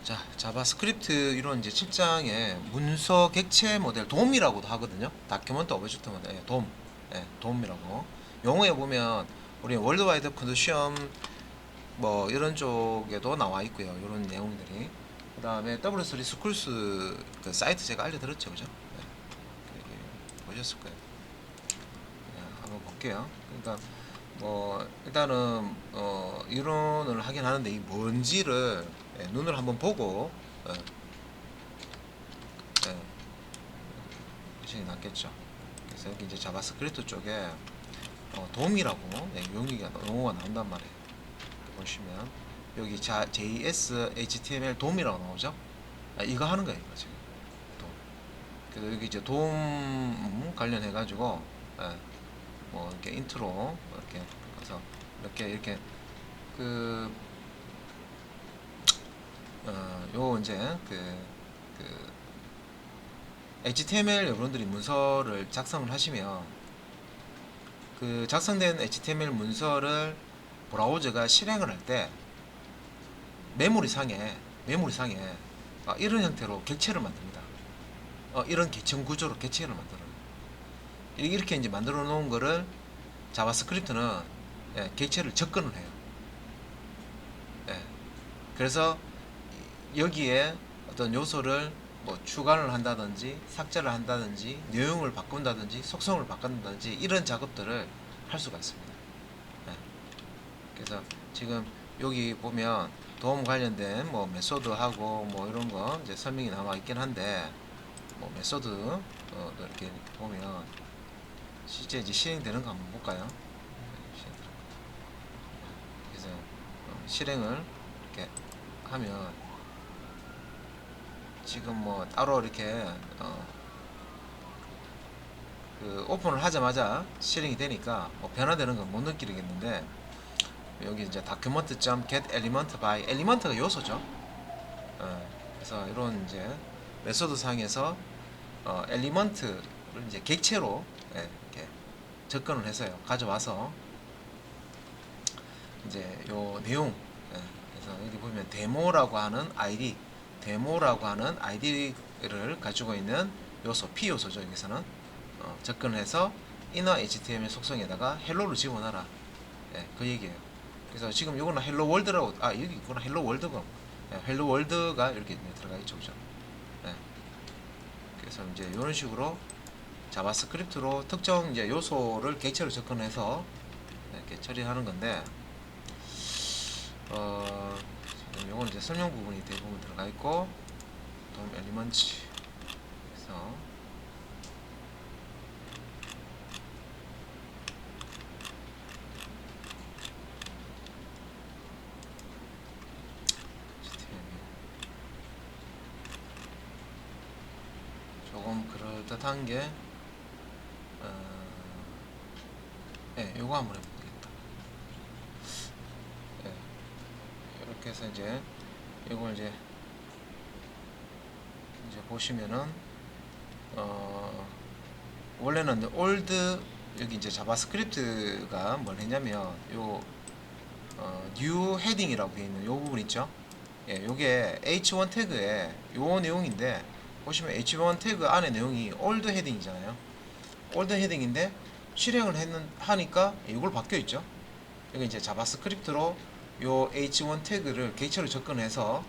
자, 자바스크립트 이론 이제 7장에 문서 객체 모델 돔이라고도 하거든요. 다큐먼트 오브젝트 모델 돔, 돔이라고. 용어에 보면 우리 월드와이드 컨소시엄 뭐 이런 쪽에도 나와 있고요. 이런 내용들이. 그다음에 W3 스쿨스 그 사이트 제가 알려드렸죠, 그죠? 보셨을 거예요. 한번 볼게요. 그러니까 뭐 일단은 이론을 하긴 하는데 이 뭔지를 눈을 한번 보고 하시는 게 낫겠죠. 그래서 여기 이제 자바스크립트 쪽에 돔이라고 용어가 나온단 말이에요. 보시면 여기 JS, HTML 돔이라고 나오죠. 이거 하는 거예요, 이거 지금. 돔. 그래서 여기 이제 돔 관련해 가지고 뭐 이렇게 인트로 이렇게 그래서 이렇게 그 요 이제 그 HTML 여러분들이 문서를 작성을 하시면 그 작성된 HTML 문서를 브라우저가 실행을 할 때 메모리상에 이런 형태로 객체를 만듭니다. 이런 계층 구조로 객체를 만들어요. 이렇게 이제 만들어 놓은 거를 자바스크립트는 객체를 접근을 해요. 그래서 여기에 어떤 요소를 뭐 추가를 한다든지 삭제를 한다든지 내용을 바꾼다든지 속성을 바꾼다든지 이런 작업들을 할 수가 있습니다. 그래서 지금 여기 보면 도움 관련된 뭐 메소드하고 뭐 이런 거 이제 설명이 나와 있긴 한데 뭐 메소드 이렇게 보면 실제 이제 실행되는 거 한번 볼까요? 그래서 실행을 이렇게 하면 지금 뭐 따로 이렇게 그 오픈을 하자마자 실행이 되니까 뭐 변화되는 건 못 느끼겠는데 여기 이제 document.get element by 엘리먼트가 요소죠. 그래서 이런 이제 메소드 상에서 엘리먼트를 이제 객체로 이렇게 접근을 해서요 가져와서 이제 요 내용 그래서 여기 보면 데모라고 하는 아이디를 가지고 있는 요소 P 요소죠. 여기서는 접근해서 inner HTML 속성에다가 헬로를 집어넣어라. 그 얘기예요. 그래서 지금 이거는 헬로 월드라고 여기 있구나. 헬로 월드가 헬로 월드가 이렇게 들어가 있죠, 그죠? 그래서 이제 이런 식으로 자바스크립트로 특정 이제 요소를 객체로 접근해서 이렇게 처리하는 건데 지금 요건 이제 설명 부분이 대부분 들어가 있고 돔 엘리먼트 그래서 조금 그럴듯한 게 요거 한번 해보겠다. 이렇게 해서 이제 이걸 이제 보시면은 원래는 올드 여기 이제 자바스크립트가 뭘 했냐면 요 new 헤딩이라고 되어 있는 요 부분 있죠. 요게 h1 태그에 요 내용인데 보시면 h1 태그 안에 내용이 old 헤딩이잖아요. old 헤딩인데 실행을 하니까 이걸 바뀌어 있죠. 여기 이제 자바스크립트로 요 h1 태그를 객체로 접근해서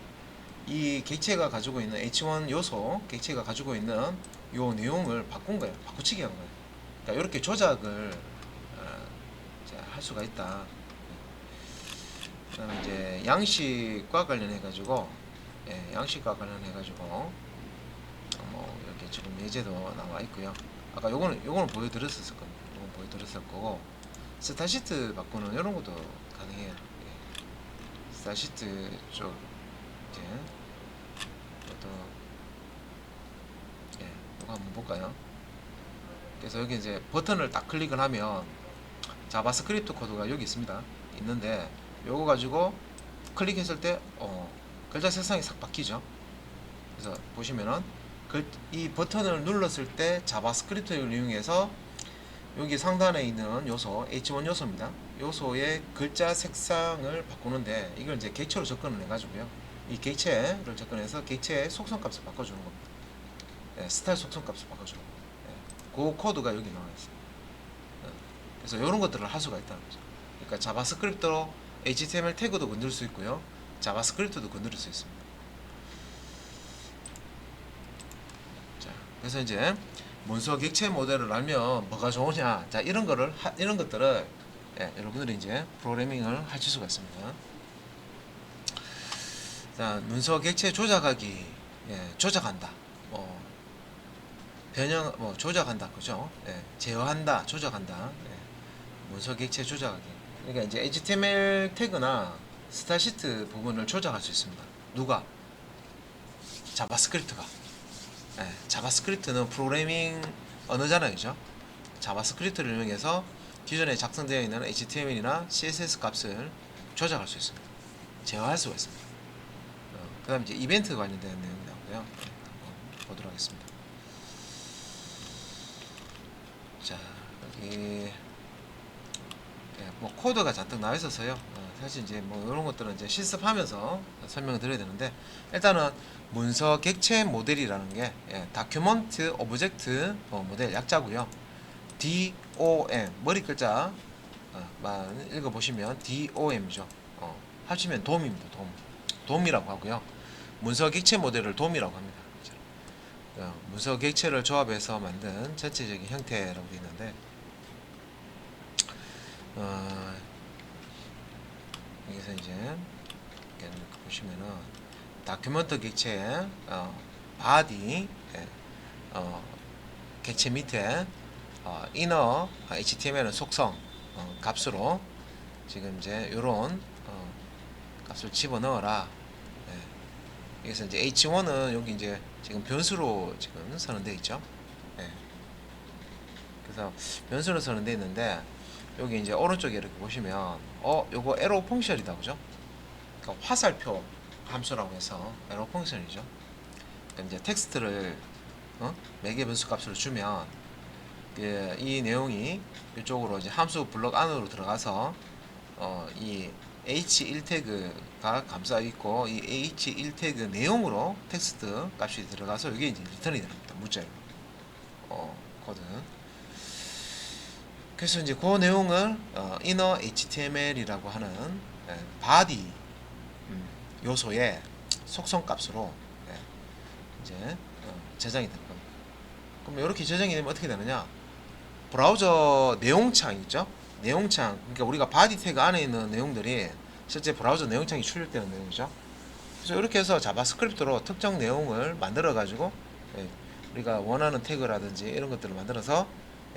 이 객체가 가지고 있는 h1 요소 객체가 가지고 있는 요 내용을 바꾼 거예요. 바꾸치기 한 거예요. 그러니까 이렇게 조작을 할 수가 있다. 그다음에 이제 양식과 관련해 가지고 양식과 관련해 가지고 뭐 이렇게 지금 예제도 나와 있고요. 아까 요거는 보여드렸었을 겁니다. 요건 보여드렸을 거고 스타시트 바꾸는 이런 것도 가능해요. 스타시트 쪽 이제 또 이거 한번 볼까요? 그래서 여기 이제 버튼을 딱 클릭을 하면 자바스크립트 코드가 여기 있는데 요거 가지고 클릭했을 때 글자 색상이 싹 바뀌죠. 그래서 보시면은 이 버튼을 눌렀을 때 자바스크립트를 이용해서 여기 상단에 있는 요소 H1 요소입니다. 요소의 글자 색상을 바꾸는데 이걸 이제 객체로 접근을 해가지고요. 이 객체를 접근해서 객체의 속성 값을 바꿔주는 겁니다. 예, 스타일 속성 값을 바꿔주는 겁니다. 예, 그 코드가 여기 나와 있어요. 예, 그래서 이런 것들을 할 수가 있다는 거죠. 그러니까 자바스크립트로 HTML 태그도 건들 수 있고요, 자바스크립트도 건드릴 수 있습니다. 자, 그래서 이제 문서 객체 모델을 알면 뭐가 좋으냐, 자 이런 것들을 예, 여러분들이 이제 프로그래밍을 하실 수가 있습니다. 자, 문서 객체 조작하기, 예, 조작한다, 뭐 변형, 뭐 조작한다, 그죠? 예, 제어한다, 조작한다. 예, 문서 객체 조작하기. 그러니까 이제 HTML 태그나 스타시트 부분을 조작할 수 있습니다. 누가? 자바스크립트가. 예, 자바스크립트는 프로그래밍 언어잖아요, 그죠? 자바스크립트를 이용해서 기존에 작성되어 있는 HTML이나 CSS 값을 조작할 수 있습니다. 제어할 수가 있습니다. 그 다음 이제 이벤트 관련된 내용이 나오고요. 네, 한번 보도록 하겠습니다. 자, 여기 뭐 코드가 잔뜩 나와 있어서요. 사실 이제 뭐 이런 것들은 이제 실습하면서 설명을 드려야 되는데, 일단은 문서 객체 모델이라는 게 다큐먼트 오브젝트 모델 약자고요. DOM 머리 글자만 읽어보시면 DOM이죠. 합치면 돔입니다. 돔이라고 하고요. 문서 객체 모델을 돔이라고 합니다. 문서 객체를 조합해서 만든 전체적인 형태라고 되어 있는데, 여기서 이제 이렇게 보시면은 다큐먼트 객체의 바디 객체 밑에 이너 HTML은 속성 값으로 지금 이제 요런 값을 집어넣어라. 여기서 이제 H1은 여기 이제 지금 변수로 지금 선언되어 있죠. 그래서 변수로 선언되어 있는데, 여기 이제 오른쪽에 이렇게 보시면 요거 에로 펑션이다, 그죠? 그러니까 화살표 함수라고 해서 에로 펑션이죠. 그러니까 이제 텍스트를 매개 변수 값으로 주면 이 내용이 이쪽으로 이제 함수 블록 안으로 들어가서 이 h1 태그가 감싸 있고, 이 h1 태그 내용으로 텍스트 값이 들어가서 이게 이제 리턴이 됩니다. 문자로 코드. 그래서 이제 그 내용을 inner HTML이라고 하는 body 요소의 속성 값으로 이제 저장이 될 겁니다. 그럼 이렇게 저장이 되면 어떻게 되느냐? 브라우저 내용창 있죠? 내용창, 그러니까 우리가 바디 태그 안에 있는 내용들이 실제 브라우저 내용창이 출력되는 내용이죠. 그래서 이렇게 해서 자바스크립트로 특정 내용을 만들어 가지고 우리가 원하는 태그라든지 이런 것들을 만들어서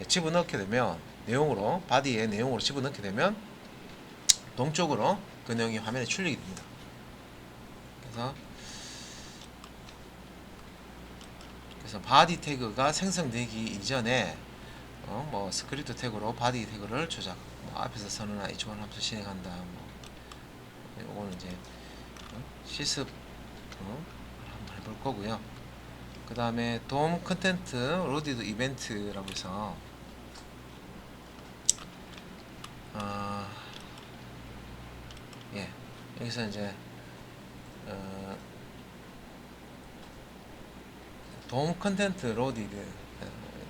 집어넣게 되면, 내용으로 바디의 내용으로 집어넣게 되면 동쪽으로 그 내용이 화면에 출력이 됩니다. 그래서 바디 태그가 생성되기 이전에 뭐 스크립트 태그로 바디 태그를 조작, 뭐 앞에서 선언한 H1 함수 실행한다, 뭐 요거는 이제 실습 한번 해볼 거고요. 그 다음에 돔 컨텐트 로디드 이벤트라고 해서 여기서 이제 돔 컨텐트 로디드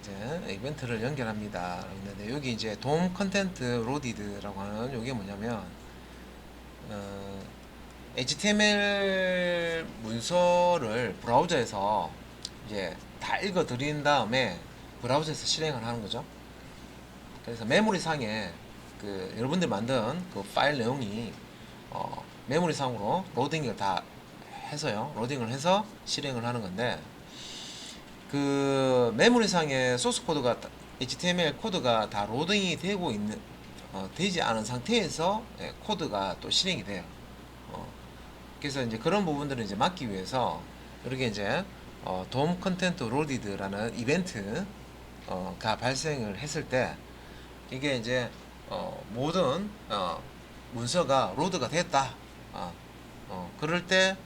이제 이벤트를 연결합니다. 근데 여기 이제 돔 컨텐트 로디드라고 하는 요게 뭐냐면 HTML 문서를 브라우저에서 이제 다 읽어 드린 다음에 브라우저에서 실행을 하는 거죠. 그래서 메모리상에 그 여러분들 만든 그 파일 내용이 메모리상으로 로딩을 다 해서요, 로딩을 해서 실행을 하는 건데, 그 메모리상의 소스 코드가 HTML 코드가 다 로딩이 되고 있는 되지 않은 상태에서 코드가 또 실행이 돼요. 그래서 이제 그런 부분들을 이제 막기 위해서 이렇게 이제 돔 컨텐트 로디드라는 이벤트가 발생을 했을 때, 이게 이제 모든 문서가 로드가 됐다. 그럴 때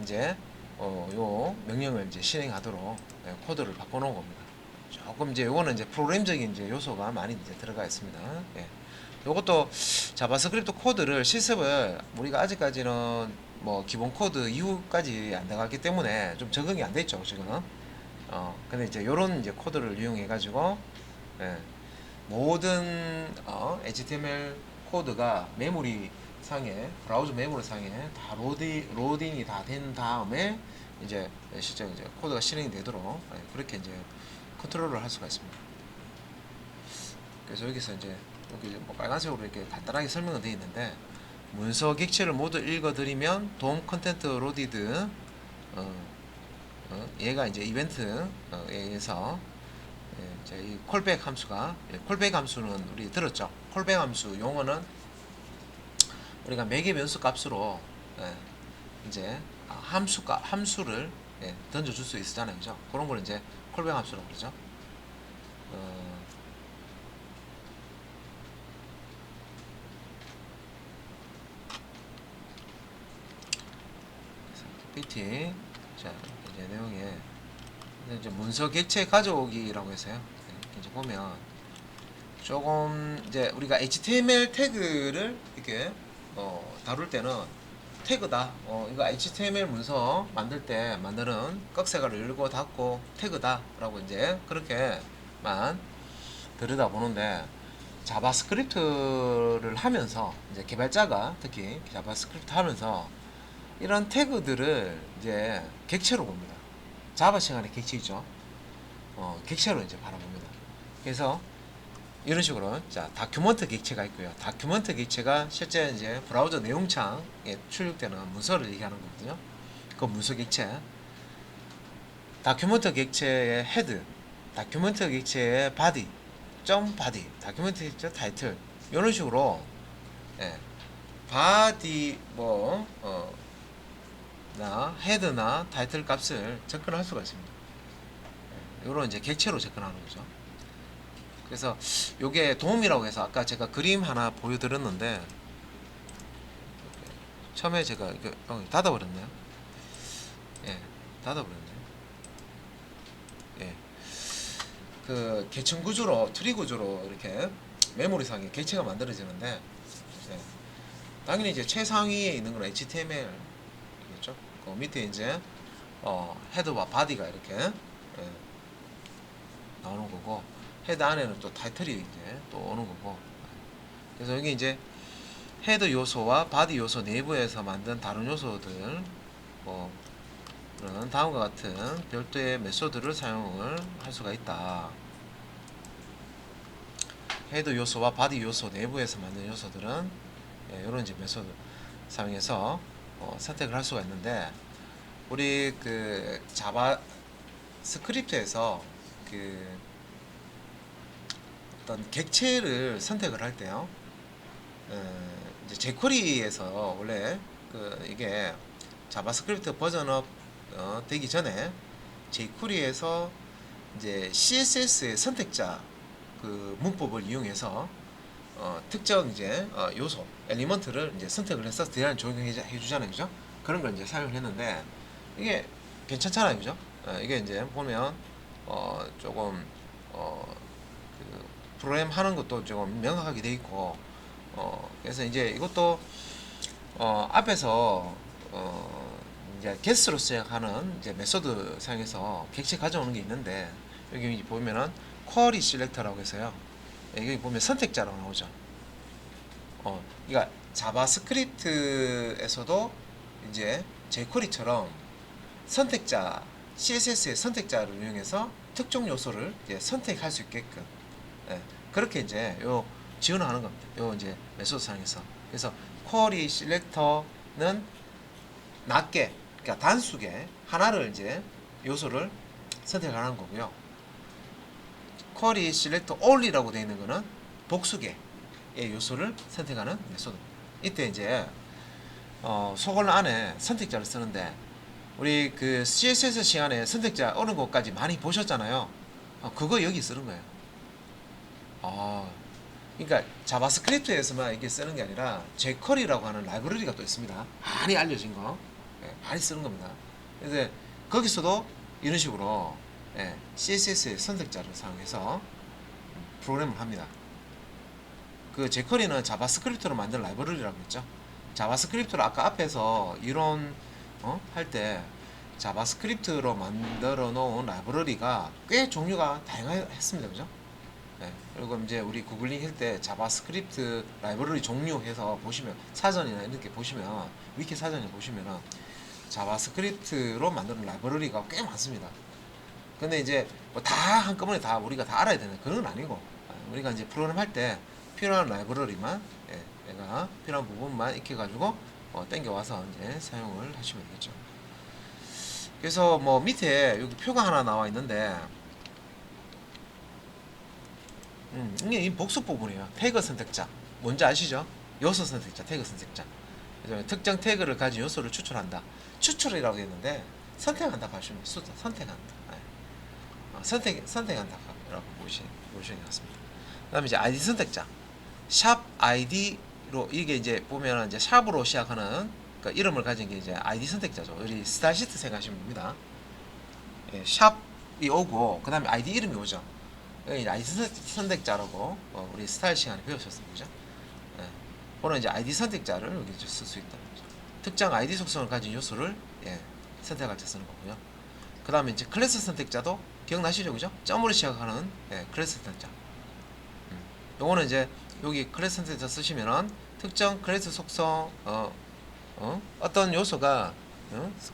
이제 요 명령을 이제 실행하도록 코드를 바꿔놓은 겁니다. 조금 이제 요거는 이제 프로그램적인 이제 요소가 많이 이제 들어가 있습니다. 요것도 자바스크립트 코드를 실습을 우리가 아직까지는 뭐 기본 코드 이후까지 안 나가기 때문에 좀 적응이 안 됐죠 지금은. 근데 이제 요런 이제 코드를 이용해 가지고 예, 모든 HTML 코드가 메모리 상에 브라우저 메모리 상에 다 로딩이 다 된 다음에 이제 실제 이제 코드가 실행이 되도록 그렇게 이제 컨트롤을 할 수가 있습니다. 그래서 여기서 이제 여기 뭐 빨간색으로 이렇게 간단하게 설명은 되어 있는데 문서 객체를 모두 읽어드리면 돔 컨텐트 로디드 얘가 이제 이벤트에 의해서 이제 이 콜백 함수가 콜백 함수는 우리 들었죠. 콜백 함수 용어는 우리가 매개 변수 값으로 이제 함수를 던져줄 수 있잖아요, 그죠? 그런 걸 이제 콜백 함수라고 그러죠. PT 자 이제 내용에 이제 문서 객체 가져오기라고 해서요. 이제 보면 조금 이제 우리가 HTML 태그를 이렇게 다룰 때는 태그다. 이거 HTML 문서 만들 때 만드는 꺽쇠가를 열고 닫고 태그다라고 이제 그렇게만 들여다보는데 자바스크립트를 하면서 이제 개발자가 특히 자바스크립트 하면서 이런 태그들을 이제 객체로 봅니다. 자바 시간에 객체 있죠. 객체로 이제 바라봅니다. 그래서 이런 식으로 자 다큐먼트 객체가 있고요. 다큐먼트 객체가 실제 이제 브라우저 내용창에 출력되는 문서를 얘기하는 거거든요. 그 문서 객체. 다큐먼트 객체의 헤드, 다큐먼트 객체의 바디, 점 바디, 다큐먼트 객체 타이틀 이런 식으로 바디 나 헤드나 타이틀 값을 접근할 수가 있습니다. 이런 이제 객체로 접근하는 거죠. 그래서 요게 도움이라고 해서 아까 제가 그림 하나 보여드렸는데 처음에 제가 이거 닫아버렸네요. 예, 닫아버렸네요. 예, 그 계층 구조로 트리 구조로 이렇게 메모리상에 객체가 만들어지는데 당연히 이제 최상위에 있는 건 HTML이겠죠. 그 밑에 이제 헤드와 바디가 이렇게 나오는 거고 헤드 안에는 또 타이틀이 이제 또 오는 거고. 그래서 여기 이제 헤드 요소와 바디 요소 내부에서 만든 다른 요소들 그런 다음과 같은 별도의 메소드를 사용을 할 수가 있다. 헤드 요소와 바디 요소 내부에서 만든 요소들은 이런 이제 메소드 사용해서 선택을 할 수가 있는데 우리 그 자바 스크립트에서 그 어떤 객체를 선택을 할 때요. 이제 jQuery에서 원래 이게 자바스크립트 버전업 되기 전에 jQuery에서 이제 CSS의 선택자 그 문법을 이용해서 특정 이제 요소 엘리먼트를 이제 선택을 해서 대란 적용해 주잖아요, 그죠? 그런 걸 이제 사용을 했는데 이게 괜찮잖아요, 그죠? 이게 이제 보면 조금 프로그램 하는 것도 조금 명확하게 돼 있고 그래서 이제 이것도 앞에서 이제 게스트로 시작하는 이제 메소드 사용해서 객체 가져오는 게 있는데 여기 보면은 쿼리 셀렉터라고 해서요. 여기 보면 선택자라고 나오죠. 그러니까 자바스크립트에서도 이제 jQuery처럼 선택자 CSS의 선택자를 이용해서 특정 요소를 이제 선택할 수 있게끔 그렇게 이제 지원하는 겁니다. 요 이제 메소드 상에서. 그래서 쿼리 셀렉터는 낮게 그러니까 단수게 하나를 이제 요소를 선택하는 거고요. 쿼리 셀렉터 올이라고 되어 있는 거는 복수계의 요소를 선택하는 메소드. 이때 이제 소걸 안에 선택자를 쓰는데 우리 그 CSS 시간에 선택자 어느 곳까지 많이 보셨잖아요. 그거 여기 쓰는 거예요. 그러니까 자바스크립트에서만 이게 쓰는 게 아니라 jQuery라고 하는 라이브러리가 또 있습니다. 많이 알려진 거, 많이 쓰는 겁니다. 그래서 거기서도 이런 식으로 CSS의 선택자를 사용해서 프로그램을 합니다. 그 jQuery는 자바스크립트로 만든 라이브러리라고 했죠. 자바스크립트를 아까 앞에서 이론 할 때 자바스크립트로 만들어 놓은 라이브러리가 꽤 종류가 다양했습니다. 그죠? 네. 그리고 이제 우리 구글링 할 때 자바스크립트 라이브러리 종류 해서 보시면 사전이나 이렇게 보시면 위키 사전에 보시면은 자바스크립트로 만드는 라이브러리가 꽤 많습니다. 근데 이제 뭐 다 한꺼번에 다 우리가 다 알아야 되는 그런 건 아니고 우리가 이제 프로그램 할 때 필요한 라이브러리만 내가 필요한 부분만 익혀가지고 땡겨와서 이제 사용을 하시면 되겠죠. 그래서 뭐 밑에 여기 표가 하나 나와 있는데 이게 이 복수 부분이에요. 태그 선택자 뭔지 아시죠? 요소 선택자, 태그 선택자. 그래서 특정 태그를 가진 요소를 추출한다. 추출이라고 했는데 선택한다 봐주면 선택한다. 네. 선택한다라고 보시는 것 같습니다. 그다음에 이제 아이디 선택자, 샵 아이디로 이게 이제 보면 이제 샵으로 시작하는 그러니까 이름을 가진 게 이제 아이디 선택자죠. 우리 스타시트 생각하시면 됩니다. 예, 샵이 오고 그다음에 아이디 이름이 오죠. 여기 아이디 선택자라고 우리 스타일 시간에 배우셨습니다. 그죠? 예, 그런 이제 아이디 선택자를 여기 쓸 수 있다는 거죠. 특정 아이디 속성을 가진 요소를 선택할 때 쓰는 거고요. 그 다음에 이제 클래스 선택자도 기억나시죠? 그죠? 점으로 시작하는 클래스 선택자. 요거는 이제 여기 클래스 선택자 쓰시면은 특정 클래스 속성 어떤 요소가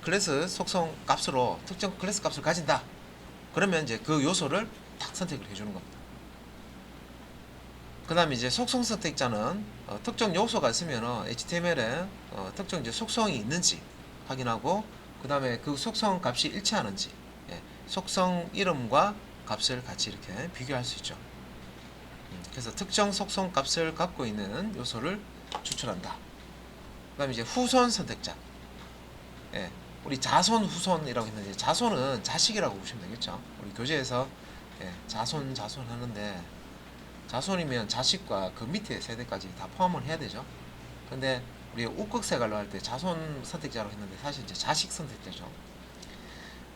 클래스 속성 값으로 특정 클래스 값을 가진다. 그러면 이제 그 요소를 딱 선택을 해주는 겁니다. 그 다음에 이제 속성 선택자는 특정 요소가 있으면 HTML에 특정 이제 속성이 있는지 확인하고 그 다음에 그 속성 값이 일치하는지 속성 이름과 값을 같이 이렇게 비교할 수 있죠. 그래서 특정 속성 값을 갖고 있는 요소를 추출한다. 그 다음에 이제 후손 선택자. 우리 자손 후손이라고 했는데 자손은 자식이라고 보시면 되겠죠. 우리 교재에서 자손 하는데 자손이면 자식과 그 밑에 세대까지 다 포함을 해야 되죠. 근데 우리 우극세갈로 할 때 자손 선택자로 했는데 사실 이제 자식 선택자죠.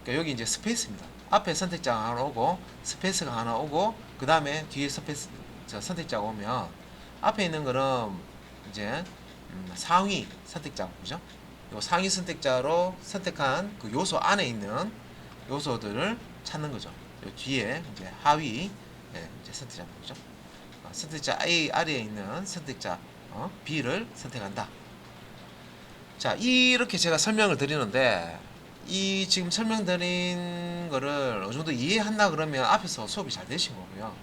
그러니까 여기 이제 스페이스입니다. 앞에 선택자가 하나 오고 스페이스가 하나 오고 그 다음에 뒤에 스페이스 선택자가 오면 앞에 있는 거는 이제 상위 선택자고 그죠? 요 상위 선택자로 선택한 그 요소 안에 있는 요소들을 찾는 거죠. 요 뒤에 이제 하위 이제 선택자인 거죠. 선택자 A 아래에 있는 선택자 B를 선택한다. 자, 이렇게 제가 설명을 드리는데 이 지금 설명드린 거를 어느 정도 이해한다 그러면 앞에서 수업이 잘 되신 거고요.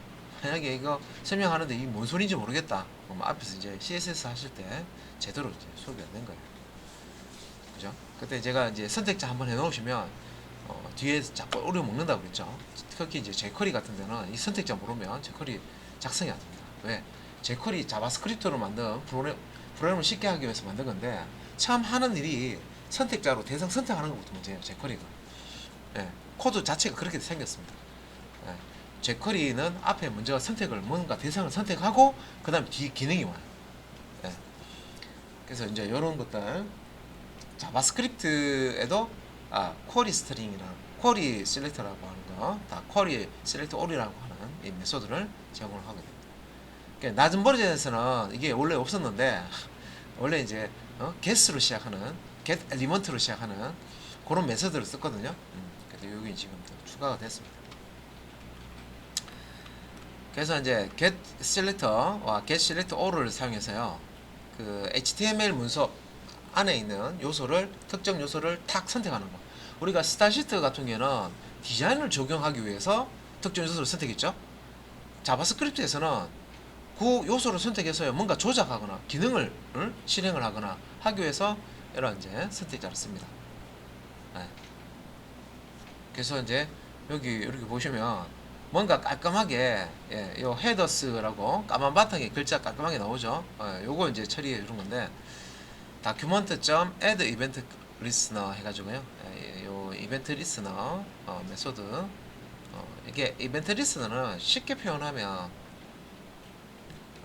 만약에 이거 설명하는데 이게 뭔 소리인지 모르겠다. 그럼 앞에서 이제 CSS 하실 때 제대로 이제 수업이 안 된 거예요. 그죠? 그때 제가 이제 선택자 한번 해놓으시면 뒤에 자꾸 어려워 먹는다고 그랬죠. 특히 이제 jQuery 같은 데는 이 선택자 모르면 jQuery 작성이 안 됩니다. 왜? jQuery 자바스크립트로 만든 프로그램을 쉽게 하기 위해서 만든 건데 참 하는 일이 선택자로 대상 선택하는 것부터 문제예요. jQuery가. 코드 자체가 그렇게 생겼습니다. jQuery는 앞에 먼저 선택을 뭔가 대상을 선택하고 그 다음에 뒤에 기능이 와요. 그래서 이제 이런 것들 자바스크립트에도 쿼리 스트링이랑 쿼리 셀렉터라고 하는 거, 다 쿼리 셀렉터 올이라고 하는 이 메소드를 제공을 하게 됩니다. 그러니까 낮은 버전에서는 이게 원래 없었는데 원래 이제 get로 시작하는 get 엘리먼트로 시작하는 그런 메소드를 썼거든요. 그래서 여기 지금 추가가 됐습니다. 그래서 이제 get selector와 get selector all을 사용해서요. 그 HTML 문서 안에 있는 요소를 특정 요소를 탁 선택하는 거. 우리가 스타시트 같은 경우는 디자인을 적용하기 위해서 특정 요소를 선택했죠. 자바스크립트에서는 그 요소를 선택해서 뭔가 조작하거나 기능을 실행을 하거나 하기 위해서 이런 이제 선택자를 씁니다. 그래서 이제 여기 이렇게 보시면 뭔가 깔끔하게 요 헤더스라고 까만 바탕에 글자 깔끔하게 나오죠. 요거 이제 처리해 주는 건데 document.add event listener 해가지고요. 요 이벤트 리스너 메소드 이게 이벤트 리스너는 쉽게 표현하면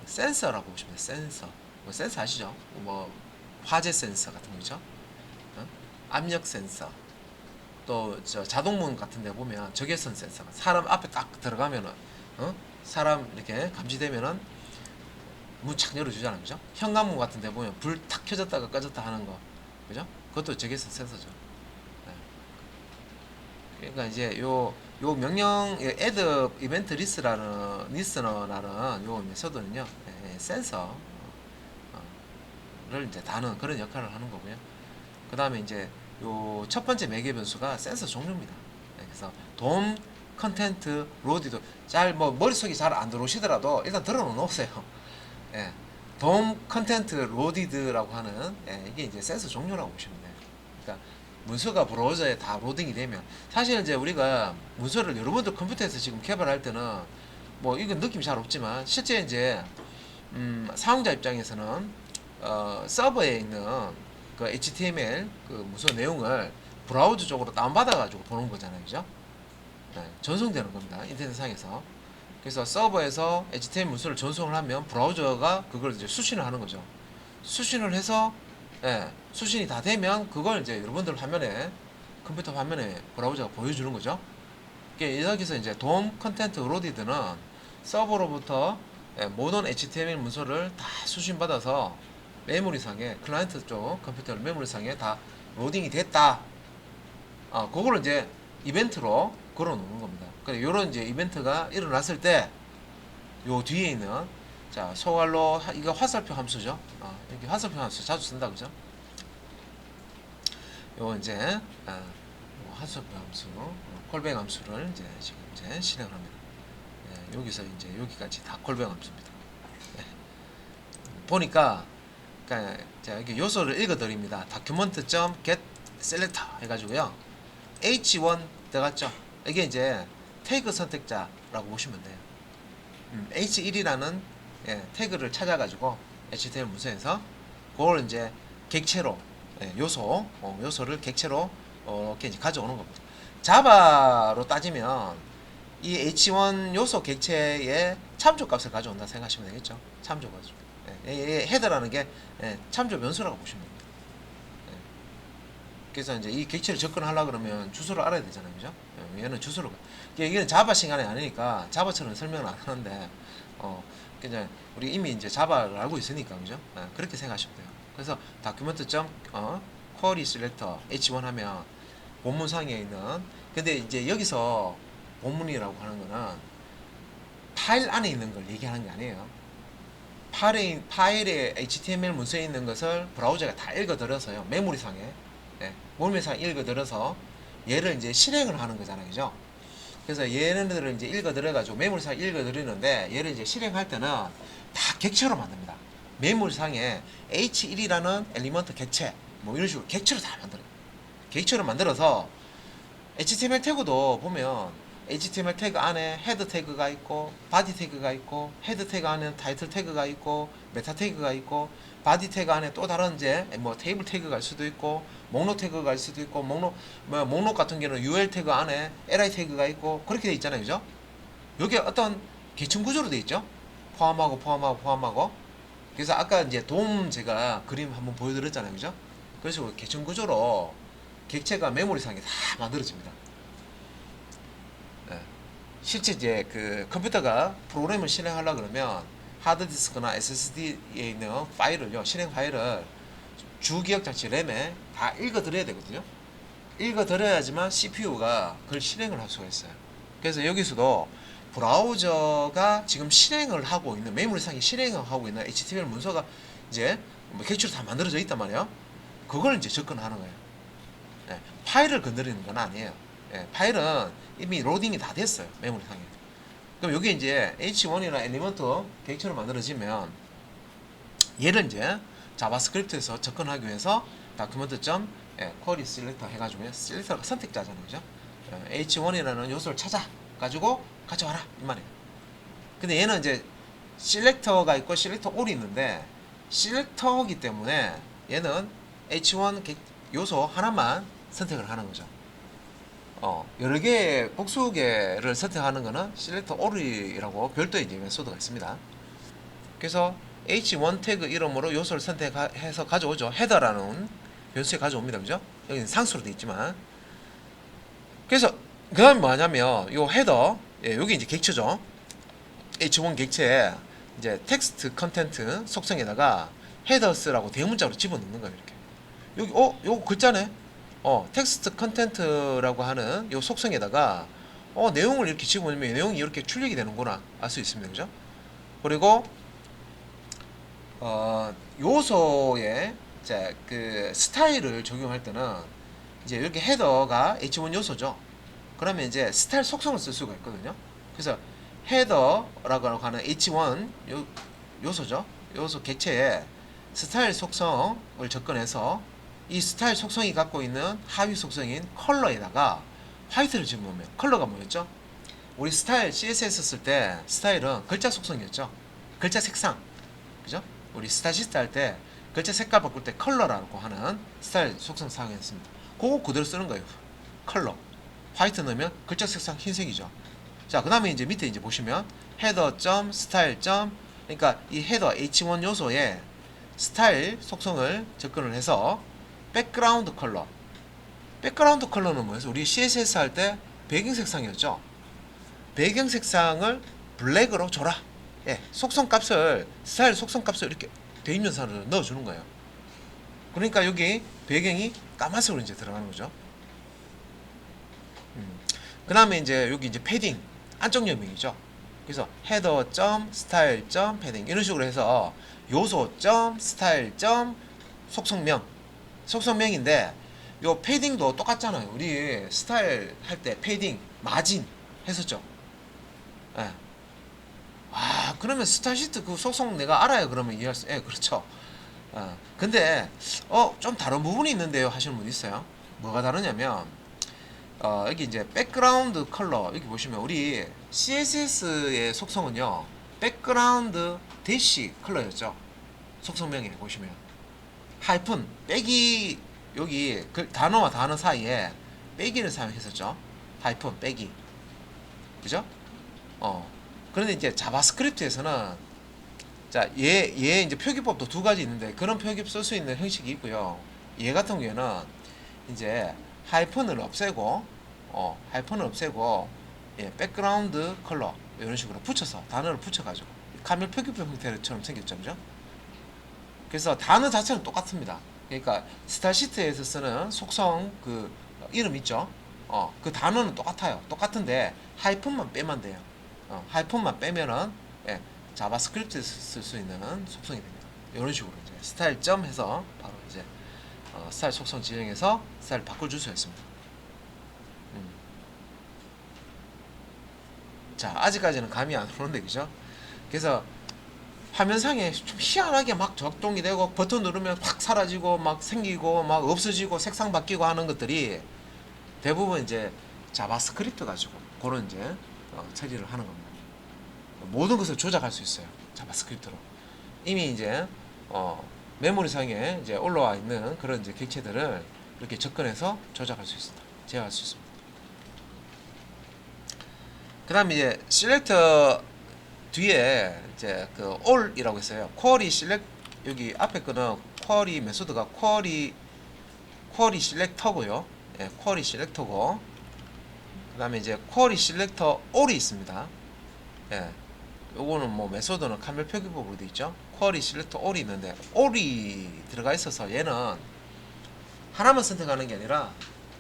센서라고 보시면 돼요. 센서. 뭐 센서 아시죠? 뭐 화재 센서 같은 거죠. 압력 센서. 또 저 자동문 같은 데 보면 적외선 센서가 사람 앞에 딱 들어가면은 사람 이렇게 감지되면은 문 착 열어주잖아요, 그죠? 현관문 같은 데 보면 불 탁 켜졌다가 꺼졌다 하는 거, 그죠? 그것도 적외선 센서죠. 네. 그러니까 이제 요 명령 add 이벤트 리스너라는 요 메소드는요, 센서를 이제 다는 그런 역할을 하는 거고요. 그 다음에 이제 요 첫 번째 매개 변수가 센서 종류입니다. 그래서 돔 컨텐트 로디도 잘 뭐 머릿속에 잘 안 들어오시더라도 일단 들어 놓으세요. 예. 돔 컨텐트 로디드라고 하는, 이게 이제 센서 종류라고 보시면 돼요. 그러니까 문서가 브라우저에 다 로딩이 되면, 사실 이제 우리가 문서를 여러분들 컴퓨터에서 지금 개발할 때는 뭐 이건 느낌이 잘 없지만 실제 이제 사용자 입장에서는 서버에 있는 그 HTML 그 문서 내용을 브라우저 쪽으로 다운받아 가지고 보는 거잖아요, 그죠? 전송되는 겁니다, 인터넷상에서. 그래서 서버에서 HTML 문서를 전송을 하면 브라우저가 그걸 이제 수신을 하는 거죠. 수신을 해서, 수신이 다 되면 그걸 이제 여러분들 화면에, 컴퓨터 화면에 브라우저가 보여주는 거죠. 여기서 이제 돔 컨텐트 로디드는 서버로부터, 모든 HTML 문서를 다 수신받아서 메모리상에, 클라이언트 쪽 컴퓨터 메모리상에 다 로딩이 됐다. 그거를 이제 이벤트로 걸어 놓는 겁니다. 그래서 요런 이제 이벤트가 일어났을 때 요 뒤에 있는, 자, 소괄로 이거 화살표 함수죠. 이렇게 화살표 함수 자주 쓴다, 그죠? 요 이제 화살표 함수, 콜백 함수를 이제 지금 이제 실행을 합니다. 여기서 이제 여기까지 다 콜백 함수입니다. 보니까, 그러니까 자, 여기 요소를 읽어드립니다. document.get selector 해가지고요. H1 들어갔죠. 이게 이제 태그 선택자라고 보시면 돼요. H1이라는 태그를 찾아가지고 HTML 문서에서 그걸 이제 객체로, 요소를 객체로 이렇게 이제 가져오는 겁니다. 자바로 따지면 이 H1 요소 객체의 참조 값을 가져온다 생각하시면 되겠죠. 참조 값. 헤더라는 게 참조 변수라고 보시면 됩니다. 그래서 이제 이 객체를 접근하려고 그러면 주소를 알아야 되잖아요, 그죠? 얘는 주소를, 이게 자바 시간이 아니니까 자바처럼 설명을 안 하는데, 그냥 우리 이미 이제 자바를 알고 있으니까, 그죠? 그렇게 생각하시면 돼요. 그래서 document.query selector h1 하면 본문상에 있는, 근데 이제 여기서 본문이라고 하는 거는 파일 안에 있는 걸 얘기하는 게 아니에요. 파일에 HTML 문서에 있는 것을 브라우저가 다 읽어들어서요, 메모리상에, 메모리상 읽어들어서 얘를 이제 실행을 하는 거잖아요, 그죠? 그래서 얘네들을 이제 읽어들어가지고 메모리상 읽어들이는데, 얘를 이제 실행할 때는 다 객체로 만듭니다. 메모리상에 H1이라는 엘리먼트 객체, 뭐 이런 식으로 객체로 다 만들어요. 객체로 만들어서 HTML 태그도 보면 HTML 태그 안에 헤드 태그가 있고, 바디 태그가 있고, 헤드 태그 안에 타이틀 태그가 있고, 메타 태그가 있고, 바디 태그 안에 또 다른 이제 뭐 테이블 태그가 갈 수도 있고, 목록 태그가 갈 수도 있고, 목록 같은 경우는 UL 태그 안에 li 태그가 있고, 그렇게 돼 있잖아요, 그죠? 여기 어떤 계층 구조로 돼 있죠? 포함하고. 그래서 아까 이제 돔 제가 그림 한번 보여드렸잖아요, 그죠? 그래서 계층 구조로 객체가 메모리상에 다 만들어집니다. 실제 이제 그 컴퓨터가 프로그램을 실행하려고 그러면 하드디스크나 SSD에 있는 파일을요, 실행 파일을 주기억장치 램에 다 읽어드려야 되거든요. 읽어드려야지만 CPU가 그걸 실행을 할 수가 있어요. 그래서 여기서도 브라우저가 지금 실행을 하고 있는, 메모리상에 실행을 하고 있는 HTML 문서가 이제 뭐 객체로 다 만들어져 있단 말이에요. 그걸 이제 접근하는 거예요. 파일을 건드리는 건 아니에요. 파일은 이미 로딩이 다 됐어요, 메모리상에. 그럼 여기 이제 H1이나 엘리먼트 객체로 만들어지면 얘를 이제 자바스크립트에서 접근하기 위해서 document.query selector 해가지고, selector가 선택자잖아요, 그죠? H1이라는 요소를 찾아 가지고 가져와라 이 말이에요. 근데 얘는 이제 selector가 있고 selector all이 있는데, selector이기 때문에 얘는 H1 요소 하나만 선택을 하는 거죠. 여러 개의 복수개를 선택하는 거는 select all이라고 별도의 이제 메소드가 있습니다. 그래서 H1 태그 이름으로 요소를 선택해서 가져오죠. 헤더라는 변수에 가져옵니다, 그죠? 여기는 상수로 되어 있지만. 그래서 그다음 뭐냐면 요 헤더, 여기 이제 객체죠. H1 객체에 이제 텍스트 컨텐트 속성에다가 헤더스라고 대문자로 집어넣는 거예요. 이렇게 여기 요거 글자네. 텍스트 컨텐트라고 하는 요 속성에다가 내용을 이렇게 집어넣으면 내용이 이렇게 출력이 되는구나 알 수 있습니다. 그죠? 그리고 요소에 이제 그 스타일을 적용할 때는 이제 이렇게 헤더가 h1 요소죠. 그러면 이제 스타일 속성을 쓸 수가 있거든요. 그래서 헤더라고 하는 h1 요소죠. 요소 객체에 스타일 속성을 접근해서 이 스타일 속성이 갖고 있는 하위 속성인 컬러에다가 화이트를 집어넣으면 컬러가 뭐였죠? 우리 스타일 CSS 쓸 때 스타일은 글자 속성이었죠. 글자 색상. 그죠? 우리 스타시스트 할 때 글자 색깔 바꿀 때 컬러라고 하는 스타일 속성 사용했습니다. 그거 그대로 쓰는 거예요. 컬러. 화이트 넣으면 글자 색상 흰색이죠. 자, 그 다음에 이제 밑에 이제 보시면 헤더 점 스타일 점 그러니까 이 헤더 h1 요소에 스타일 속성을 접근을 해서 백그라운드 컬러. 백그라운드 컬러는 뭐였어? 우리 CSS 할 때 배경 색상이었죠. 배경 색상을 블랙으로 줘라. 예, 속성 값을 스타일 속성 값을 이렇게 대입면사로 넣어주는 거예요. 그러니까 여기 배경이 까만색으로 이제 들어가는 거죠. 그 다음에 이제 여기 이제 패딩 안쪽 여명이죠. 그래서 헤더 점 스타일 점 패딩 이런 식으로 해서 요소 점 스타일 점 속성명인데 요 패딩도 똑같잖아요. 우리 스타일 할 때 패딩 마진 했었죠. 예. 그러면 스타시트 그 속성 내가 알아야 그러면 이해할 수, 그렇죠. 근데, 좀 다른 부분이 있는데요 하시는 분 있어요. 뭐가 다르냐면, 여기 이제 백그라운드 컬러, 여기 보시면 우리 CSS의 속성은요, 백그라운드 대시 컬러였죠. 속성명에 보시면. 하이픈, 빼기, 여기 그 단어와 단어 사이에 빼기를 사용했었죠. 하이픈, 빼기. 그죠? 그런데 이제 자바스크립트에서는 자, 얘 이제 표기법도 두 가지 있는데 그런 표기법 쓸 수 있는 형식이 있고요. 얘 같은 경우에는 이제 하이픈을 없애고 예, 백그라운드 컬러 이런 식으로 붙여서 단어를 붙여가지고 카멜 표기법 형태처럼 생겼죠, 그죠? 그래서 단어 자체는 똑같습니다. 그러니까 스타시트에서 쓰는 속성 그 이름 있죠? 그 단어는 똑같아요. 똑같은데 하이픈만 빼면 돼요. 하이픈만 빼면은 예, 자바스크립트에 쓸 수 있는 속성이 됩니다. 이런 식으로 이제 스타일 점 해서 바로 이제 스타일 속성 지정해서 스타일 바꿔줄 수 있습니다. 자, 아직까지는 감이 안 오는데 그죠? 그래서 화면상에 좀 희한하게 막 적동이 되고 버튼 누르면 확 사라지고 막 생기고 막 없어지고 색상 바뀌고 하는 것들이 대부분 이제 자바스크립트 가지고 그런 이제 처리를 하는 겁니다. 모든 것을 조작할 수 있어요. 자바스크립트로. 이미 이제 메모리상에 이제 올라와 있는 그런 이제 객체들을 이렇게 접근해서 조작할 수 있습니다. 제어할 수 있습니다. 그 다음에 이제 셀렉터 뒤에 이제 그 all이라고 했어요. 쿼리 select 여기 앞에 거는 쿼리 메소드가 쿼리 셀렉터고요. 예, 쿼리 셀렉터고 그 다음에 이제 쿼리 셀렉터 all이 있습니다. 예, 요거는 뭐 메소드는 카멜 표기법으로 되어 있죠. 쿼리 셀렉터 all이 있는데 all이 들어가 있어서 얘는 하나만 선택하는 게 아니라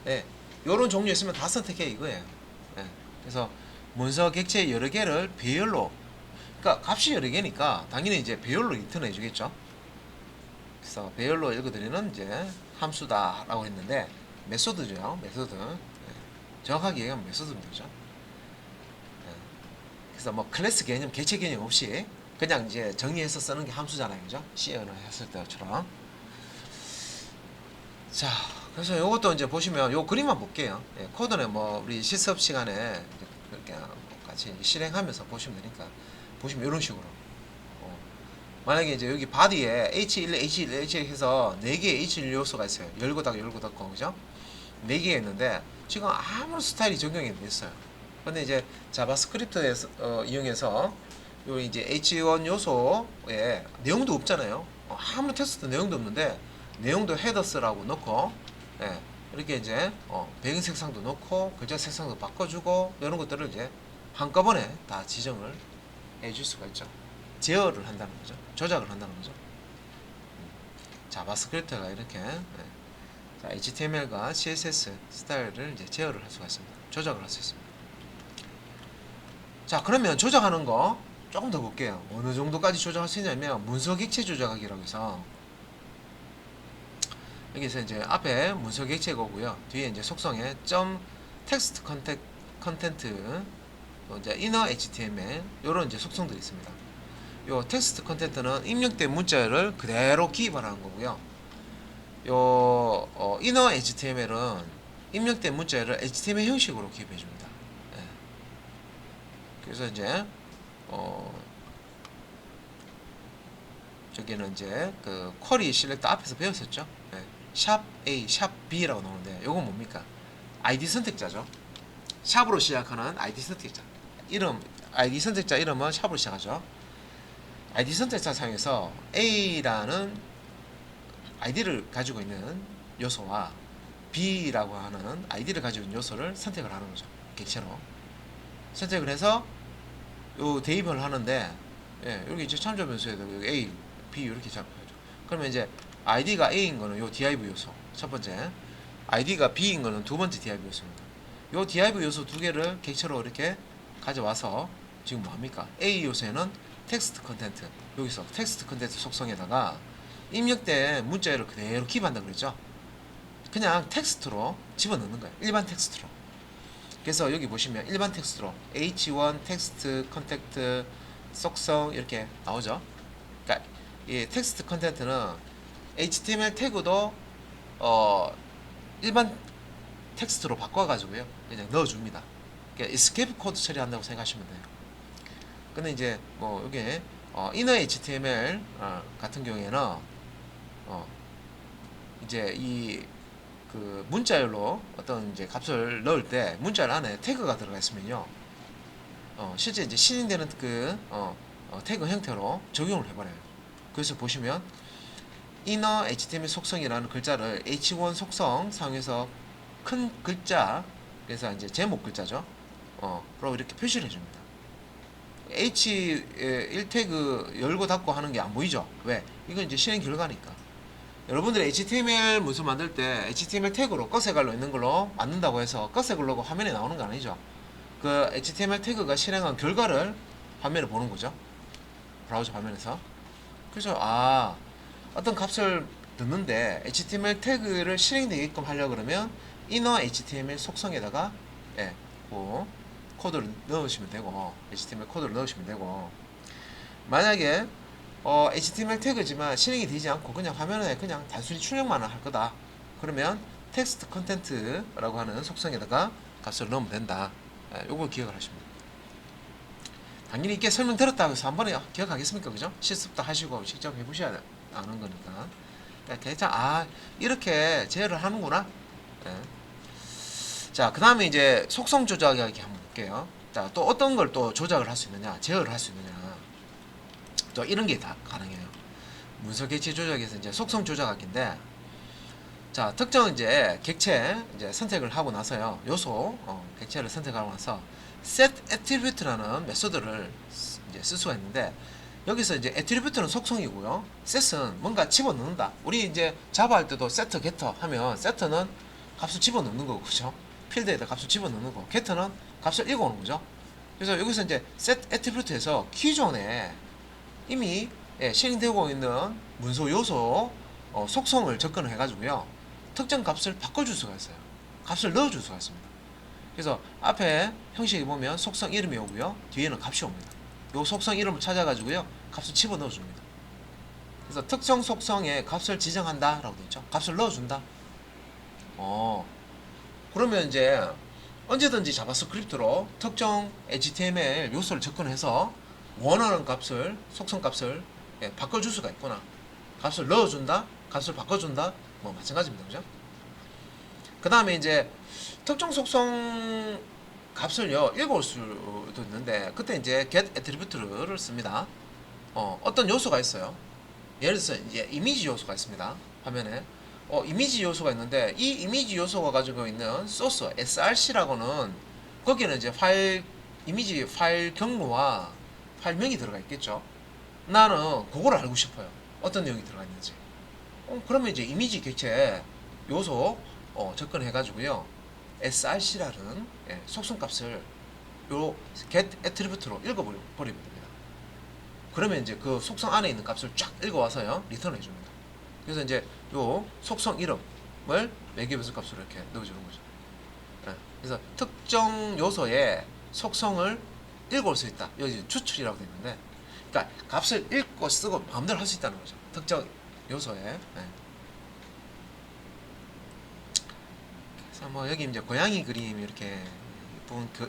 예, 요런 종류 있으면 다 선택해 이거예요. 예, 그래서 문서 객체 여러 개를 배열로 그러니까 값이 여러 개니까 당연히 이제 배열로 리턴 해주겠죠. 그래서 배열로 읽어드리는 이제 함수다라고 했는데 메소드죠. 메소드. 정확하게 얘기하면 메소드입니다. 그죠? 그래서 뭐 클래스 개념, 객체 개념 없이 그냥 이제 정리해서 쓰는 게 함수잖아요. 그죠? C 언어 했을 때처럼. 자, 그래서 요것도 이제 보시면 요 그림만 볼게요. 예, 코드는 뭐 우리 실습 시간에 이렇게 같이 실행하면서 보시면 되니까 보시면 이런 식으로 만약에 이제 여기 바디에 H1, H1, H1 해서 4개의 H1 요소가 있어요. 열고 닫고 그죠? 4개 있는데 지금 아무런 스타일이 적용이 안 됐어요. 근데 이제 자바스크립트에서 이용해서 요 이제 H1 요소에 내용도 없잖아요. 아무런 텍스트 내용도 없는데 내용도 헤더스라고 넣고 예, 이렇게 이제 배경 색상도 넣고 글자 색상도 바꿔주고 이런 것들을 이제 한꺼번에 다 지정을 해줄 수가 있죠. 제어를 한다는 거죠. 조작을 한다는 거죠. 자바스크립트가 이렇게 자, HTML과 CSS 스타일을 이제 제어를 할 수가 있습니다. 조작을 할 수 있습니다. 자, 그러면 조작하는 거 조금 더 볼게요. 어느 정도까지 조작할 수 있냐면 문서 객체 조작하기라고 해서 여기서 이제 앞에 문서 객체가 오고요. 뒤에 이제 속성에 점 텍스트 컨텐트 이제 inner HTML 요런 이제 속성들이 있습니다. 요 텍스트 컨텐트는 입력된 문자를 그대로 기입하라는 거고요. 요 inner HTML은 입력된 문자를 HTML 형식으로 기입해 줍니다. 예. 그래서 이제 저기는 이제 그 쿼리 실렉트 앞에서 배웠었죠. 예. 샵 A, 샵 B라고 나오는데 요건 뭡니까? 아이디 선택자죠. 샵으로 시작하는 아이디 선택자. 이름 아이디 선택자 이름은 샵으로 시작하죠. 아이디 선택자 상에서 A라는 아이디를 가지고 있는 요소와 B라고 하는 아이디를 가지고 있는 요소를 선택을 하는 거죠. 객체로 선택을 해서 요 대입을 하는데 예, 여기 이제 참조 변수에도 여기 A, B 이렇게 잡혀요. 그러면 이제 아이디가 A인 거는 요 div 요소 첫 번째, 아이디가 B인 거는 두 번째 div 요소입니다. 요 div 요소 두 개를 객체로 이렇게 가져와서 지금 뭐 합니까? A 요소에는 텍스트 컨텐트, 여기서 텍스트 컨텐트 속성에다가 입력된 문자열을 그대로 기입한다 그랬죠. 그냥 텍스트로 집어넣는 거예요. 일반 텍스트로. 그래서 여기 보시면 일반 텍스트로 H1 텍스트 컨텐트 속성 이렇게 나오죠. 그러니까 이 텍스트 컨텐트는 HTML 태그도 일반 텍스트로 바꿔가지고요 그냥 넣어줍니다. 그러니까 escape 코드 처리한다고 생각하시면 돼요. 근데 이제 뭐 여기 inner HTML 같은 경우에는 이제 이 그 문자열로 어떤 이제 값을 넣을 때 문자열 안에 태그가 들어가 있으면요 실제 이제 실행되는 그 태그 형태로 적용을 해버려요. 그래서 보시면 inner HTML 속성이라는 글자를 h1 속성 사용해서 큰 글자, 그래서 이제 제목 글자죠. 그리고 이렇게 표시를 해줍니다. H1 태그 열고 닫고 하는 게 안 보이죠? 왜? 이건 이제 실행 결과니까. 여러분들 HTML 문서 만들 때 HTML 태그로 껐색깔로 있는 걸로 만든다고 해서 껐색으로 화면에 나오는 거 아니죠? 그 HTML 태그가 실행한 결과를 화면에 보는 거죠. 브라우저 화면에서. 그래서 어떤 값을 넣는데 HTML 태그를 실행되게끔 하려고 그러면 inner HTML 속성에다가 그 코드를 넣으시면 되고 HTML 코드를 넣으시면 되고, 만약에 HTML 태그지만 실행이 되지 않고 그냥 화면에 그냥 단순히 출력만 할 거다 그러면 텍스트 컨텐트라고 하는 속성에다가 값을 넣으면 된다. 요걸 기억을 하십니다. 당연히 이렇게 설명 들었다고 해서 한 번에 기억하겠습니까? 그죠? 실습도 하시고 직접 해보셔야 아는 거니까. 그러니까 이렇게 제어를 하는구나. 자, 그 다음에 이제 속성 조작하기 한번 볼게요. 자, 또 어떤 걸 또 조작을 할 수 있느냐, 제어를 할 수 있느냐. 또 이런 게 다 가능해요. 문서 객체 조작에서 이제 속성 조작하기인데, 자, 특정 이제 객체 이제 선택을 하고 나서요, 요소 객체를 선택하고 나서 set attribute라는 메소드를 이제 쓸 수가 있는데, 여기서 이제 attribute는 속성이고요, set은 뭔가 집어넣는다. 우리 이제 자바 할 때도 set, getter 하면 set는 값을 집어넣는 거고, 그죠? 필드에다 값을 집어넣는 거, getter는 값을 읽어오는 거죠. 그래서 여기서 이제 set attribute에서 기존에 이미 실행되고 있는 문서 요소 속성을 접근을 해가지고요, 특정 값을 바꿔줄 수가 있어요. 값을 넣어줄 수가 있습니다. 그래서 앞에 형식에 보면 속성 이름이 오고요, 뒤에는 값이 옵니다. 요 속성 이름을 찾아가지고요, 값을 집어 넣어줍니다. 그래서 특정 속성에 값을 지정한다 라고 되어 있죠. 값을 넣어준다. 그러면 이제 언제든지 자바스크립트로 특정 HTML 요소를 접근해서 원하는 값을, 속성 값을 바꿔줄 수가 있구나. 값을 넣어준다, 값을 바꿔준다, 뭐 마찬가지입니다. 그죠? 그 다음에 이제 특정 속성 값을요 읽어올 수도 있는데, 그때 이제 get attribute를 씁니다. 어떤 요소가 있어요. 예를 들어서 이제 이미지 요소가 있습니다. 화면에 이미지 요소가 있는데, 이 이미지 요소가 가지고 있는 소스 src라고는 거기는 이제 이미지 파일 경로와 파일명이 들어가 있겠죠. 나는 그거를 알고 싶어요. 어떤 내용이 들어가 있는지. 그러면 이제 이미지 객체 요소 접근해 가지고요. src라는 속성값을 요 get attribute로 읽어버리면 됩니다. 그러면 이제 그 속성 안에 있는 값을 쫙 읽어와서요 리턴 해줍니다. 그래서 이제 요 속성 이름을 매개변수 값으로 이렇게 넣어주는 거죠. 그래서 특정 요소의 속성을 읽어올 수 있다. 여기 추출이라고 되어 있는데, 그러니까 값을 읽고 쓰고 마음대로 할 수 있다는 거죠. 특정 요소에. 그래서 뭐 여기 이제 고양이 그림이 이렇게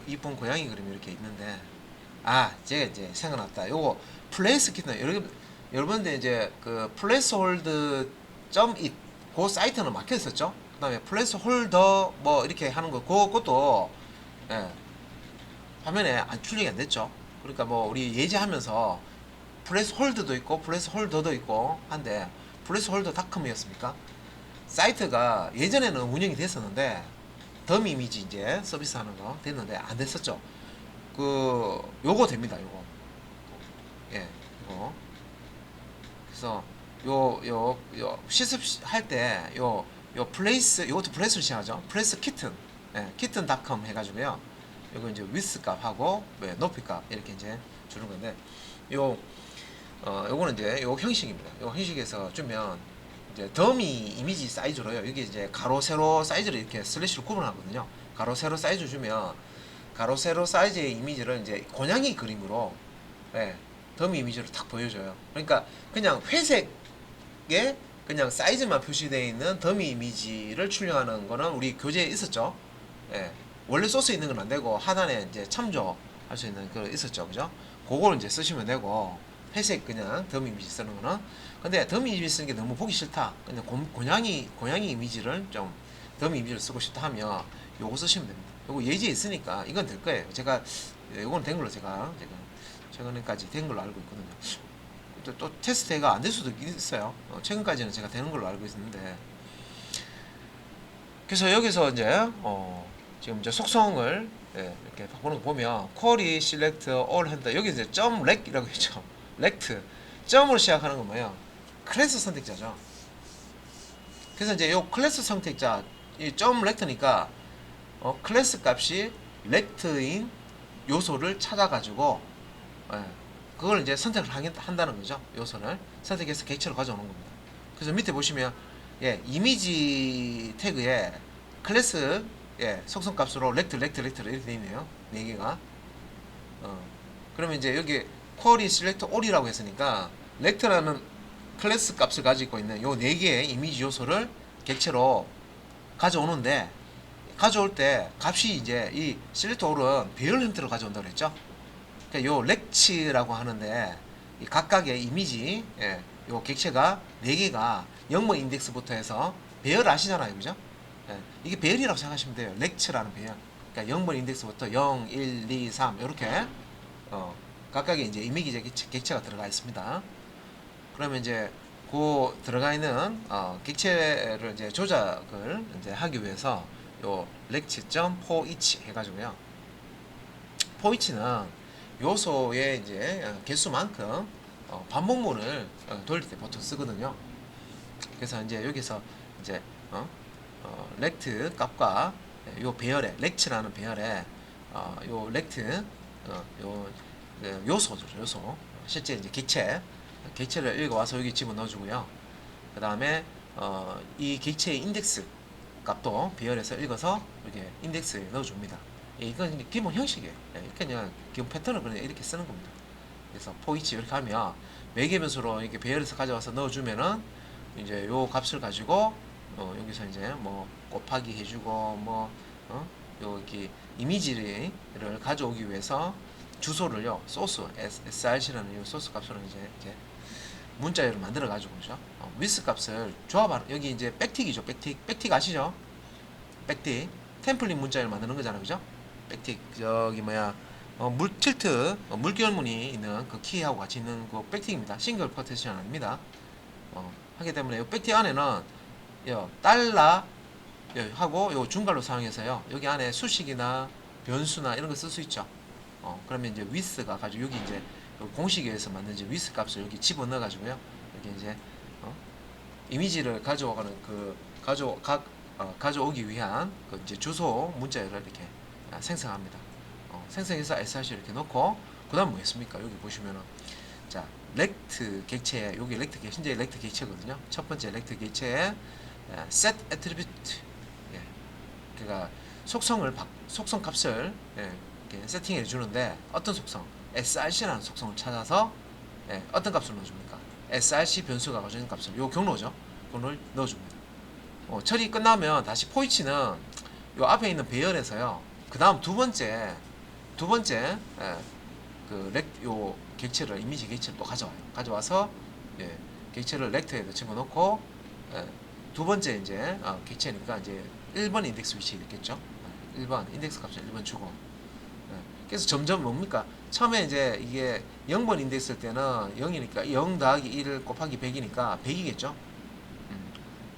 이쁜 고양이 그림이 이렇게 있는데, 제가 이제 생각났다. 요거 플레이스 키트 여러분들 이제 그 플레이스 홀드 .it 그 사이트는 막혀 있었죠. 그다음에 플레이스 홀더 뭐 이렇게 하는 거 그것도 화면에 안 출력이 안 됐죠. 그러니까 뭐 우리 예제하면서 플레이스 홀드도 있고 플레이스 홀더도 있고 한데 플레이스 홀더닷컴이었습니까? 사이트가 예전에는 운영이 됐었는데 더미 이미지 이제 서비스 하는 거 됐는데 안 됐었죠. 요거 됩니다. 요거. 이거. 그래서 실습할 때 요 플레이스 요것도 플레이스로 시작하죠. 플레이스 키튼. 키튼닷컴 해 가지고요. 요거 이제 위스 값하고 높이 값 이렇게 이제 주는 건데 요거는 이제 요 형식입니다. 요 형식에서 주면 이제 더미 이미지 사이즈로요. 여기 이제 가로 세로 사이즈를 이렇게 슬래시로 구분하거든요. 가로 세로 사이즈 주면 가로 세로 사이즈의 이미지를 이제 고양이 그림으로 더미 이미지를 탁 보여줘요. 그러니까 그냥 회색에 그냥 사이즈만 표시되어 있는 더미 이미지를 출력하는 거는 우리 교재에 있었죠. 원래 소스 있는 건 안 되고 하단에 이제 참조할 수 있는 그 있었죠, 그죠? 그걸 이제 쓰시면 되고 회색 그냥 더미 이미지 쓰는 거는. 근데 더미 이미지 쓰는 게 너무 보기 싫다. 그냥 고양이 이미지를 좀 더미 이미지를 쓰고 싶다 하면 요거 쓰시면 됩니다. 요거 예제에 있으니까 이건 될 거예요. 제가 요거는 된 걸로 제가 최근까지 된 걸로 알고 있거든요. 또 테스트가 안 될 수도 있어요. 최근까지는 제가 되는 걸로 알고 있는데, 그래서 여기서 이제 지금 이제 속성을 이렇게 바꾸는 거 보면 query select all handler 여기 이제 .rec이라고 했죠. rect 점으로 시작하는 건 뭐예요? 클래스 선택자죠. 그래서 이제 요 클래스 선택자 이 .rect니까 클래스 값이 rect인 요소를 찾아가지고 그걸 이제 선택을 한다는 거죠. 요소를 선택해서 객체로 가져오는 겁니다. 그래서 밑에 보시면 이미지 태그에 클래스 속성 값으로 rect 이렇게 되어 있네요. 4개가. 그러면 이제 여기 query select all이라고 했으니까 rect라는 클래스 값을 가지고 있는 요 4개의 이미지 요소를 객체로 가져오는데, 가져올 때 값이 이제 이 select all은 배열 형태로 가져온다고 그랬죠. 그러니까 요 렉치라고 하는데 이 각각의 이미지 요 객체가 4개가 0번 인덱스부터 해서 배열 아시잖아요, 그죠? 이게 배열이라고 생각하시면 돼요. 렉츠라는 배열. 그러니까 0번 인덱스부터 0, 1, 2, 3 이렇게 각각의 이제 이미지 객체가 들어가 있습니다. 그러면 이제 그 들어가 있는 객체를 이제 조작을 이제 하기 위해서 요 렉츠.forEach 해가지고요. forEach는 요소의 이제 개수만큼 반복문을 돌릴 때 보통 쓰거든요. 그래서 이제 여기서 이제 렉트 값과 요 배열에 렉츠라는 배열에 요 렉트 요소죠. 요소 실제 이제 객체를 읽어와서 여기 집어넣어주고요. 그 다음에 이 객체의 인덱스 값도 배열에서 읽어서 이렇게 인덱스에 넣어줍니다. 이건 기본 형식이에요. 그냥 기본 패턴을 그냥 이렇게 쓰는 겁니다. 그래서 포이치 이렇게 하면 매개변수로 이렇게 배열해서 가져와서 넣어주면은 이제 요 값을 가지고 여기서 이제 뭐 곱하기 해주고 뭐 여기 이미지를 가져오기 위해서 주소를요 소스 src라는 이 소스 값으로 이제 이렇게 문자열을 만들어 가지고 그죠? 위스 값을 조합하는 여기 이제 백틱이죠. 백틱 아시죠? 백틱 템플릿 문자열 만드는 거잖아요, 그죠? 백틱 저기 뭐야 틸트 물결문이 있는 그 키하고 같이 있는 그 백틱입니다. 싱글 쿼테이션 아닙니다. 하기 때문에 이 백틱 안에는 달러 하고 요 중괄호 사용해서요 여기 안에 수식이나 변수나 이런 거 쓸 수 있죠. 그러면 이제 위스가 가지고 여기 이제 공식에서 만든 이제 위스 값을 여기 집어넣어 가지고요. 여기 이제 이미지를 가져오가는 그 가져오기 위한 그 이제 주소 문자열을 이렇게 생성합니다. 생성해서 src 이렇게 넣고 그다음 뭐 했습니까? 여기 보시면은 자 렉트 객체 여기 렉트 객체 현재 렉트 객체거든요. 첫 번째 렉트 객체에 set attribute 그러니까 속성 값을 이렇게 세팅해 주는데 어떤 속성 src라는 속성을 찾아서 어떤 값을 넣어줍니까? src 변수가 가지는 값을 요 경로죠. 경로를 넣어줍니다. 처리 끝나면 다시 포이치는 요 앞에 있는 배열에서요. 그 다음 두 번째 요 객체를 이미지 객체를 또 가져와서 객체를 렉터에다 집어넣고 두 번째 이제 객체니까 이제 1번 인덱스 위치에 있겠죠. 1번 인덱스 값을 1번 주고 그래서 점점 뭡니까? 처음에 이제 이게 0번 인덱스일 때는 0이니까 0 더하기 1 곱하기 100이니까 100이겠죠.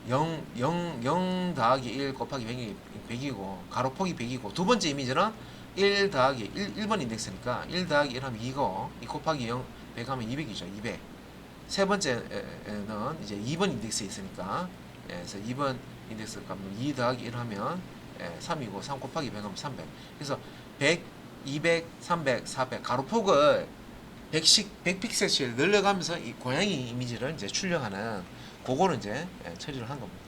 0 더하기 1 곱하기 100이고 가로폭이 100이고 두 번째 이미지는 1 더하기 1번 인덱스니까 1 더하기 1 하면 2고 2 곱하기 0 100 하면 200이죠. 200. 세 번째는 이제 2번 인덱스에 있으니까 그래서 2번 인덱스 값은 2 더하기 1 하면 3이고 3 곱하기 100 하면 300. 그래서 100, 200, 300, 400 가로폭을 100픽셀씩 늘려가면서 이 고양이 이미지를 이제 출력하는 그거를 이제 처리를 한 겁니다.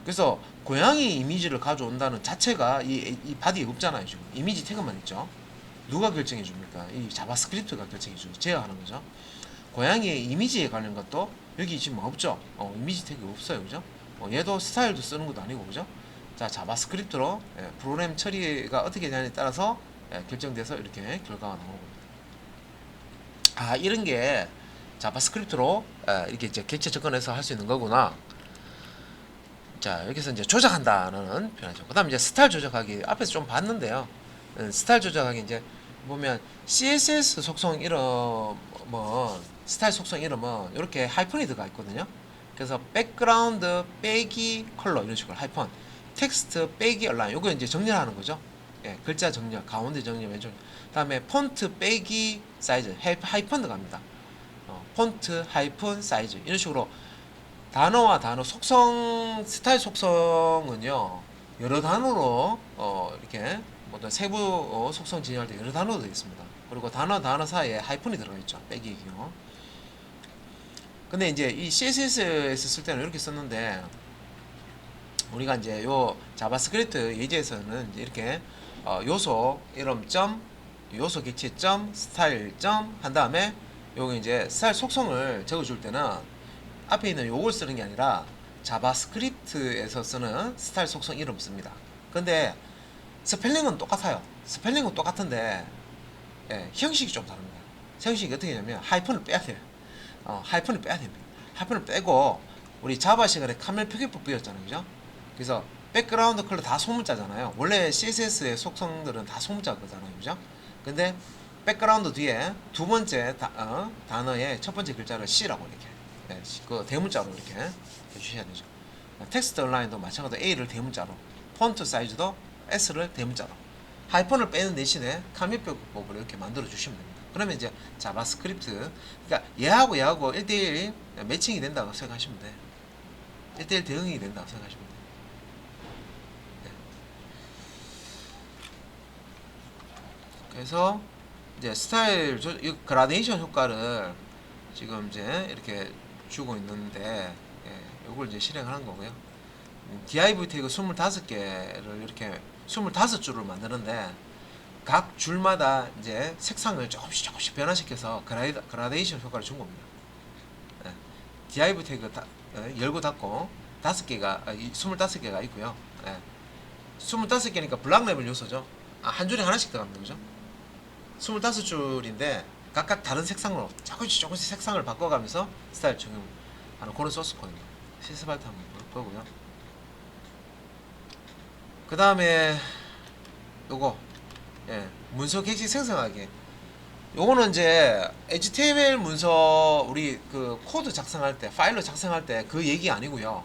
그래서 고양이 이미지를 가져온다는 자체가 이 바디에 없잖아요. 지금 이미지 태그만 있죠. 누가 결정해 줍니까? 이 자바스크립트가 결정해 주죠. 제어하는 거죠. 고양이의 이미지에 관련 것도 여기 지금 없죠. 이미지 태그 없어요. 그죠? 얘도 스타일도 쓰는 것도 아니고 그죠? 자, 자바스크립트로 프로그램 처리가 어떻게 되냐에 따라서 결정돼서 이렇게 결과가 나오는 겁니다. 이런 게 자바스크립트로 이렇게 이제 객체 접근해서 할 수 있는 거구나. 자, 여기서 이제 조작한다는 표현이죠. 그 다음 이제 스타일 조작하기 앞에서 좀 봤는데요. 스타일 조작하기 이제 보면 CSS 속성 이름은 스타일 속성 이름은 이렇게 하이픈이 들어가 있거든요. 그래서 백그라운드 빼기 컬러 이런 식으로 하이픈, 텍스트 빼기 얼라인 요거 이제 정렬하는 거죠. 글자 정렬, 가운데 정렬, 왼쪽. 그다음에 폰트 빼기 사이즈 하이픈 들어갑니다. 폰트 하이픈 사이즈 이런 식으로 단어와 단어 속성 스타일 속성은요 여러 단어로 이렇게 어떤 세부 속성 진열할 때 여러 단어로 되어 있습니다. 그리고 단어 사이에 하이픈이 들어가 있죠. 빼기 경우. 근데 이제 이 CSS에서 쓸 때는 이렇게 썼는데 우리가 이제 요 자바스크립트 예제에서는 이렇게 요소 이름 점 요소 객체 점 스타일 점 한 다음에 요거 이제 스타일 속성을 적어줄 때는 앞에 있는 요걸 쓰는 게 아니라 자바스크립트에서 쓰는 스타일 속성 이름 씁니다. 근데 스펠링은 똑같아요. 스펠링은 똑같은데 형식이 좀 다릅니다. 형식이 어떻게 되냐면 하이픈을 빼야 돼요. 하이픈을 빼야 됩니다. 하이픈을 빼고 우리 자바 시간에 카멜 표기법 배웠잖아요. 그죠? 그래서 백그라운드 컬러 다 소문자잖아요. 원래 CSS의 속성들은 다 소문자 거잖아요. 그죠? 근데 백그라운드 뒤에 두 번째 단어의 첫 번째 글자를 C라고 이렇게 그 대문자로 이렇게 해주셔야 되죠. 텍스트 얼라인도 마찬가지로 A를 대문자로, 폰트 사이즈도 S를 대문자로, 하이픈을 빼는 대신에 카멜표기법을 이렇게 만들어 주시면 됩니다. 그러면 이제 자바스크립트, 그러니까 얘하고 1대1 매칭이 된다고 생각하시면 돼요. 1대1 대응이 된다고 생각하시면 돼요. 그래서 이제 스타일 그라데이션 효과를 지금 이제 이렇게 주고 있는데 요걸 이제 실행하는 거고요. div 태그 25개를 이렇게 25줄을 만드는데 각 줄마다 이제 색상을 조금씩 변화시켜서 그라데이션 효과를 준 겁니다. div 태그 열고 닫고 25개가 있고요. 25개니까 블락 레벨 요소죠. 한 줄에 하나씩 들어갑니다. 그죠? 25줄인데 각각 다른 색상으로 조금씩 색상을 바꿔가면서 스타일 적용하는 그런 소스 코드입니다. 시스발트 한번 볼 거고요. 그 다음에 요거 문서 객체 생성하기. 요거는 이제 HTML 문서 우리 그 코드 작성할 때 파일로 작성할 때 그 얘기 아니고요.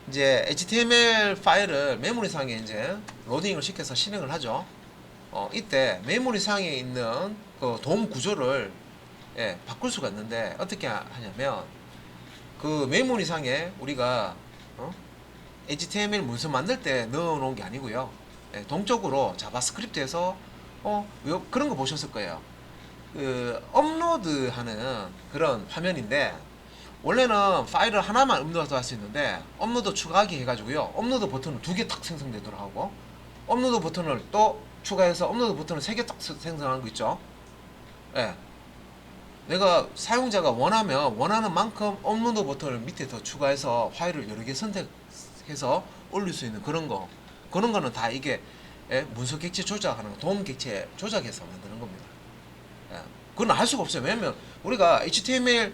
이제 HTML 파일을 메모리상에 이제 로딩을 시켜서 실행을 하죠. 이때 메모리 상에 있는 그 도움 구조를 바꿀 수가 있는데 어떻게 하냐면 그 메모리 상에 우리가 HTML 문서 만들 때 넣어 놓은 게 아니고요. 동적으로 자바스크립트에서 그런 거 보셨을 거예요. 그 업로드 하는 그런 화면인데 원래는 파일을 하나만 업로드 할 수 있는데 업로드 추가하기 해가지고요. 업로드 버튼을 2개 딱 생성되도록 하고 업로드 버튼을 또 추가해서 업로드 버튼을 3개 딱 생성하는 거 있죠. 예. 내가 사용자가 원하는 만큼 업로드 버튼을 밑에 더 추가해서 파일을 여러 개 선택해서 올릴 수 있는 그런 거는 다 이게 문서 객체 조작하는 거, 도움 객체 조작해서 만드는 겁니다. 예. 그건 알 수가 없어요. 왜냐면 우리가 HTML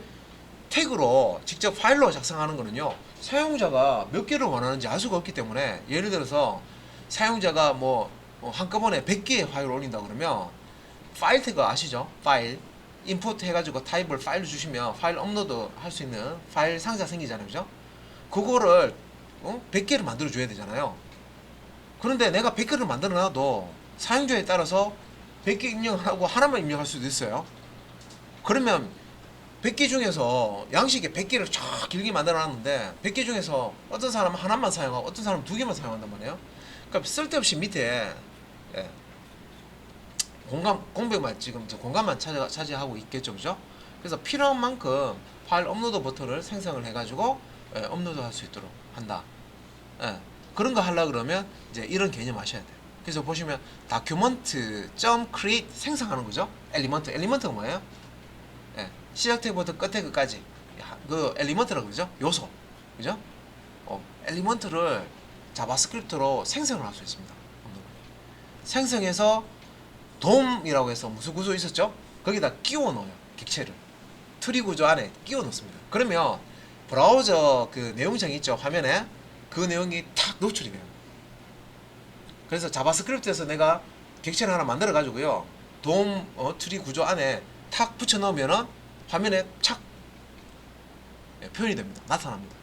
태그로 직접 파일로 작성하는 거는요, 사용자가 몇 개를 원하는지 알 수가 없기 때문에, 예를 들어서 사용자가 뭐 한꺼번에 100개의 파일을 올린다 그러면 파일 태그 아시죠? 파일 임포트 해가지고 타입을 파일로 주시면 파일 업로드 할 수 있는 파일 상자 생기잖아요. 그죠? 그거를 100개를 만들어 줘야 되잖아요. 그런데 내가 100개를 만들어 놔도 사용자에 따라서 100개 입력하고 하나만 입력할 수도 있어요. 그러면 100개 중에서 양식에 100개를 쫙 길게 만들어 놨는데 100개 중에서 어떤 사람은 하나만 사용하고 어떤 사람은 2개만 사용한단 말이에요. 그러니까 쓸데없이 밑에 공백만 지금 공간만 차지하고 있겠죠. 그죠? 그래서 필요한 만큼 파일 업로드 버튼을 생성을 해가지고 업로드 할 수 있도록 한다. 그런 거 하려고 그러면 이제 이런 개념 아셔야 돼요. 그래서 보시면 document.create 생성하는 거죠. 엘리먼트가 뭐예요? 시작 태그부터 끝 태그까지 그 엘리먼트라고 그러죠. 요소. 그죠? 엘리먼트를 자바스크립트로 생성을 할 수 있습니다. 생성해서 돔이라고 해서 무슨 구조 있었죠? 거기다 끼워 넣어요. 객체를. 트리 구조 안에 끼워 넣습니다. 그러면 브라우저 그 내용창이 있죠. 화면에 그 내용이 탁 노출이 돼요. 그래서 자바스크립트에서 내가 객체를 하나 만들어 가지고요. 돔 트리 구조 안에 탁 붙여 넣으면은 화면에 착 표현이 됩니다. 나타납니다.